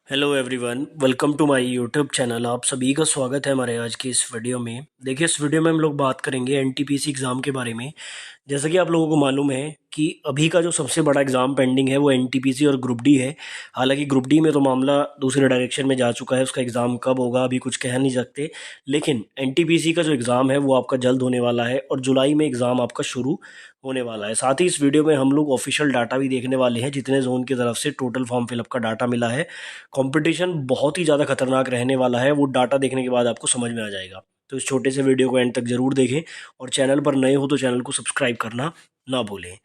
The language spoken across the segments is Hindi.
Hello everyone, welcome to my YouTube channel. आप सभी का स्वागत है हमारे आज की इस वीडियो में। देखिए, इस वीडियो में हम लोग बात करेंगे एनटीपीसी एग्ज़ाम के बारे में। जैसा कि आप लोगों को मालूम है कि अभी का जो सबसे बड़ा एग्ज़ाम पेंडिंग है वो एनटीपीसी और ग्रुप डी है। हालांकि ग्रुप डी में तो मामला दूसरे डायरेक्शन में जा चुका है, उसका एग्ज़ाम कब होगा अभी कुछ कह नहीं सकते। लेकिन एनटीपीसी का जो एग्ज़ाम है वो आपका जल्द होने वाला है और जुलाई में एग्ज़ाम आपका शुरू होने वाला है। साथ ही इस वीडियो में हम लोग ऑफिशियल डाटा भी देखने वाले हैं, जितने जोन की तरफ से टोटल फॉर्म फिलअप का डाटा मिला है। कंपटीशन बहुत ही ज़्यादा खतरनाक रहने वाला है, वो डाटा देखने के बाद आपको समझ में आ जाएगा। तो इस छोटे से वीडियो को एंड तक जरूर देखें और चैनल पर नए हो तो चैनल को सब्सक्राइब करना ना भूलें।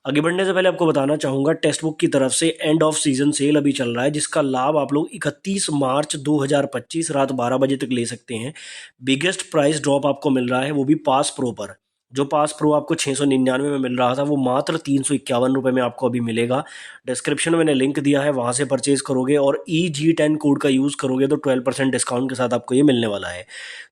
आगे बढ़ने से पहले आपको बताना चाहूँगा, टेक्स्ट बुक की तरफ से एंड ऑफ सीजन सेल अभी चल रहा है, जिसका लाभ आप लोग 31 मार्च 2025 रात 12 बजे तक ले सकते हैं। बिगेस्ट प्राइस ड्रॉप आपको मिल रहा है, वो भी पास प्रो पर। जो पास प्रो आपको 699 में मिल रहा था वो मात्र 351 रुपये में आपको अभी मिलेगा। डिस्क्रिप्शन में मैंने लिंक दिया है, वहाँ से परचेज करोगे और EG10 कोड का यूज़ करोगे तो 12% डिस्काउंट के साथ आपको ये मिलने वाला है।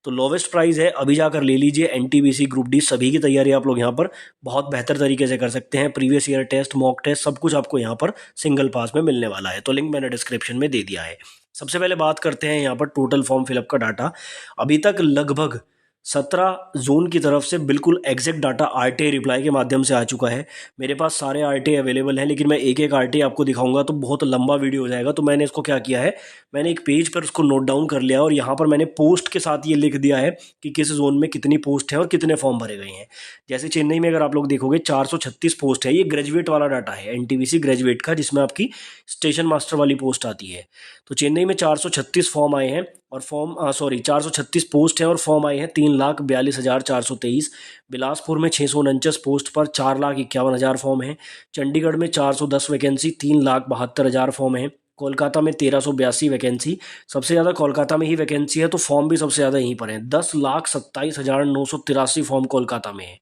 तो लोवेस्ट प्राइस है, अभी जाकर ले लीजिए। एनटीपीसी ग्रुप डी सभी की तैयारी आप लोग यहाँ पर बहुत बेहतर तरीके से कर सकते हैं। Previous year test, mock test, सब कुछ आपको यहाँ पर सिंगल पास में मिलने वाला है। तो लिंक मैंने डिस्क्रिप्शन में दे दिया है। सबसे पहले बात करते हैं यहाँ पर टोटल फॉर्म फिलअप का डाटा। अभी तक लगभग 17 जोन की तरफ से बिल्कुल एग्जैक्ट डाटा आरटीआई रिप्लाई के माध्यम से आ चुका है। मेरे पास सारे आरटीआई अवेलेबल हैं, लेकिन मैं एक एक आरटीआई आपको दिखाऊंगा तो बहुत लंबा वीडियो हो जाएगा। तो मैंने इसको क्या किया है, मैंने एक पेज पर उसको नोट डाउन कर लिया और यहाँ पर मैंने पोस्ट के साथ ये लिख दिया है कि किस जोन में कितनी पोस्ट है और कितने फॉर्म भरे गए हैं। जैसे चेन्नई में अगर आप लोग देखोगे 436 पोस्ट है। ये ग्रेजुएट वाला डाटा है एनटीपीसी ग्रेजुएट का, जिसमें आपकी स्टेशन मास्टर वाली पोस्ट आती है। तो चेन्नई में 436 फॉर्म आए हैं और 436 पोस्ट है और फॉर्म आए हैं 3,42,423। बिलासपुर में 649 पोस्ट पर 4,51,000 फॉर्म हैं। चंडीगढ़ में 410 वैकेंसी, 3,72,000 फॉर्म हैं। कोलकाता में 1382 वैकेंसी, सबसे ज़्यादा कोलकाता में ही वैकेंसी है, तो फॉर्म भी सबसे ज़्यादा यहीं पर है। 10,27,983 फॉर्म कोलकाता में है।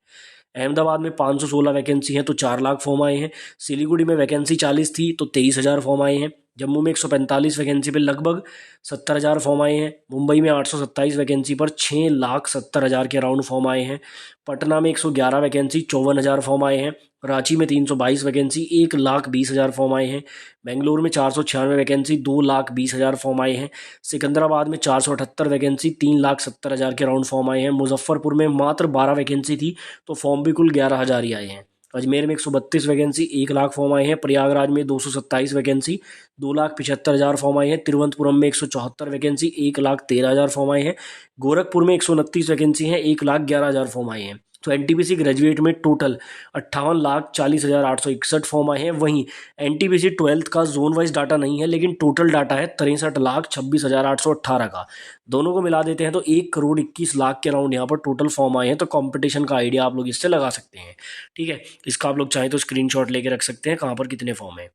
अहमदाबाद में 516 वैकेंसी हैं तो 4 लाख फॉर्म आए हैं। सिलीगुड़ी में वैकेंसी 40 थी तो 23,000 फॉर्म आए हैं। जम्मू में 145 वैकेंसी पे लगभग 70,000 फॉर्म आए हैं। मुंबई में 827 वैकेंसी पर 6,70,000 के अराउंड फॉर्म आए हैं। पटना में 111 वैकेंसी, 54,000 फॉर्म आए हैं। रांची में 322 वैकेंसी, 1,20,000 फॉर्म आए हैं। बेंगलुरु में 496 वैकेंसी, 2,20,000 फॉर्म आए हैं। सिकंदराबाद में 478 वैकेंसी, 3,70,000 के अराउंड फॉर्म आए हैं। मुजफ्फरपुर में मात्र 12 वैकेंसी थी तो फॉर्म भी कुल 11,000 ही आए हैं। अजमेर में 132 वैकेंसी, 1 लाख फॉर्म आए हैं। प्रयागराज में 227 वैकेंसी, 2,75,000 फॉर्म आए हैं। तिरुवनंतपुरम में 174 वैकेंसी, 1,13,000 फॉर्म आए हैं। गोरखपुर में 129 वैकेंसी हैं, 1,11,000 फॉर्म आए हैं। तो एनटीपीसी ग्रेजुएट में टोटल 58,40,861 फॉर्म आए हैं। वहीं एनटीपीसी 12th का जोन वाइज डाटा नहीं है, लेकिन टोटल डाटा है 63,26,818 का। दोनों को मिला देते हैं तो 1,21,00,000 के अराउंड यहाँ पर टोटल फॉर्म आए हैं। तो कंपटीशन का आइडिया आप लोग इससे लगा सकते हैं। ठीक है, इसका आप लोग चाहें तो स्क्रीनशॉट लेके रख सकते हैं कहाँ पर कितने फॉर्म है।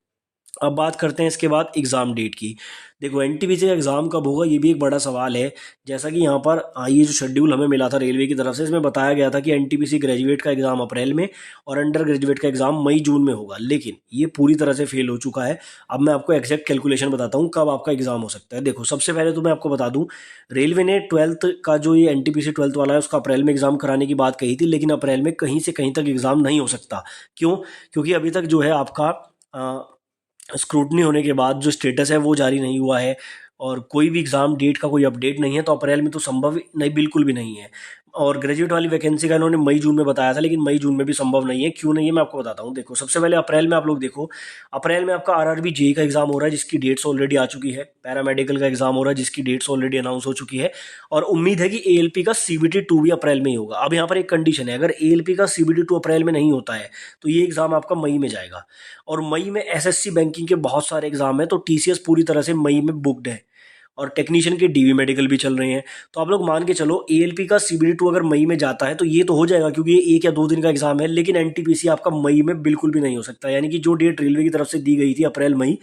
अब बात करते हैं इसके बाद एग्ज़ाम डेट की। देखो, एनटीपीसी का एग्ज़ाम कब होगा ये भी एक बड़ा सवाल है। जैसा कि यहाँ पर ये जो शेड्यूल हमें मिला था रेलवे की तरफ से, इसमें बताया गया था कि एनटीपीसी ग्रेजुएट का एग्ज़ाम अप्रैल में और अंडर ग्रेजुएट का एग्ज़ाम मई जून में होगा, लेकिन ये पूरी तरह से फेल हो चुका है। अब मैं आपको एग्जैक्ट कैलकुलेशन बताता हूँ कब आपका एग्ज़ाम हो सकता है। देखो, सबसे पहले तो मैं आपको बता दूँ, रेलवे ने 12th का जो ये एनटीपीसी 12th वाला है उसका अप्रैल में एग्ज़ाम कराने की बात कही थी, लेकिन अप्रैल में कहीं से कहीं तक एग्ज़ाम नहीं हो सकता। क्यों? क्योंकि अभी तक जो है आपका स्क्रूटनी होने के बाद जो स्टेटस है वो जारी नहीं हुआ है और कोई भी एग्ज़ाम डेट का कोई अपडेट नहीं है। तो अप्रैल में तो संभव नहीं, बिल्कुल भी नहीं है। और ग्रेजुएट वाली वैकेंसी का इन्होंने मई जून में बताया था, लेकिन मई जून में भी संभव नहीं है। क्यों नहीं है मैं आपको बताता हूँ। देखो, सबसे पहले अप्रैल में आप लोग देखो, अप्रैल में आपका आरआरबी जेई का एग्ज़ाम हो रहा है जिसकी डेट्स ऑलरेडी आ चुकी है। पैरामेडिकल का एग्ज़ाम हो रहा है जिसकी डेट्स ऑलरेडी अनाउंस हो चुकी है। और उम्मीद है कि एएलपी का CBT 2 भी अप्रैल में ही होगा। अब यहाँ पर एक कंडीशन है, अगर एएलपी का CBT 2 अप्रैल में नहीं होता है तो ये एग्ज़ाम आपका मई में जाएगा। और मई में एसएससी बैंकिंग के बहुत सारे एग्जाम है, तो टीसीएस पूरी तरह से मई में बुकड है और टेक्नीशियन के डीवी मेडिकल भी चल रहे हैं। तो आप लोग मान के चलो एएलपी का CBT 2 अगर मई में जाता है तो ये तो हो जाएगा, क्योंकि ये 1 या 2 दिन का एग्जाम है। लेकिन एनटीपीसी आपका मई में बिल्कुल भी नहीं हो सकता, यानी कि जो डेट रेलवे की तरफ से दी गई थी अप्रैल मई,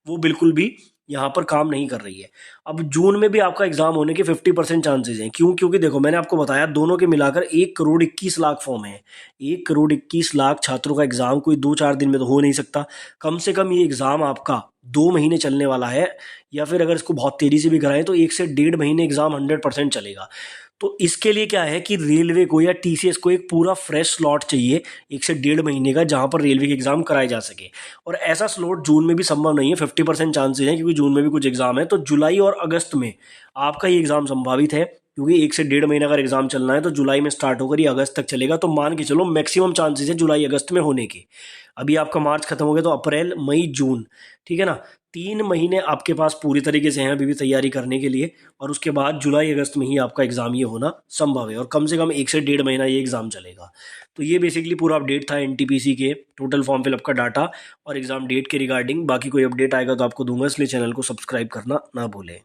वो बिल्कुल भी यहाँ पर काम नहीं कर रही है। अब जून में भी आपका एग्जाम होने के 50% चांसेस हैं। क्यों? क्योंकि देखो, मैंने आपको बताया दोनों के मिलाकर 1,21,00,000 फॉर्म है। 1,21,00,000 छात्रों का एग्जाम कोई 2-4 दिन में तो हो नहीं सकता। कम से कम ये एग्जाम आपका 2 महीने चलने वाला है, या फिर अगर इसको बहुत तेजी से भी कराएं तो 1 से 1.5 महीने एग्जाम 100% चलेगा। तो इसके लिए क्या है कि रेलवे को या टीसीएस को एक पूरा फ्रेश स्लॉट चाहिए 1 से 1.5 महीने का, जहां पर रेलवे के एग्जाम कराए जा सके। और ऐसा स्लॉट जून में भी संभव नहीं है, 50% चांसेस हैं, क्योंकि जून में भी कुछ एग्जाम है। तो जुलाई और अगस्त में आपका ये एग्जाम संभावित है, क्योंकि 1 से 1.5 महीना अगर एग्जाम चलना है तो जुलाई में स्टार्ट होकर ये अगस्त तक चलेगा। तो मान के चलो मैक्सिमम चांसेस है जुलाई अगस्त में होने के। अभी आपका मार्च खत्म हो गया तो अप्रैल मई जून, ठीक है ना, 3 महीने आपके पास पूरी तरीके से हैं अभी भी तैयारी करने के लिए। और उसके बाद जुलाई अगस्त में ही आपका एग्जाम ये होना संभव है, और कम से कम 1 से 1.5 महीना ये एग्जाम चलेगा। तो ये बेसिकली पूरा अपडेट था एनटीपीसी के टोटल फॉर्म फिलअप का डाटा और एग्जाम डेट के रिगार्डिंग। बाकी कोई अपडेट आएगा तो आपको दूंगा, इसलिए चैनल को सब्सक्राइब करना ना भूलें।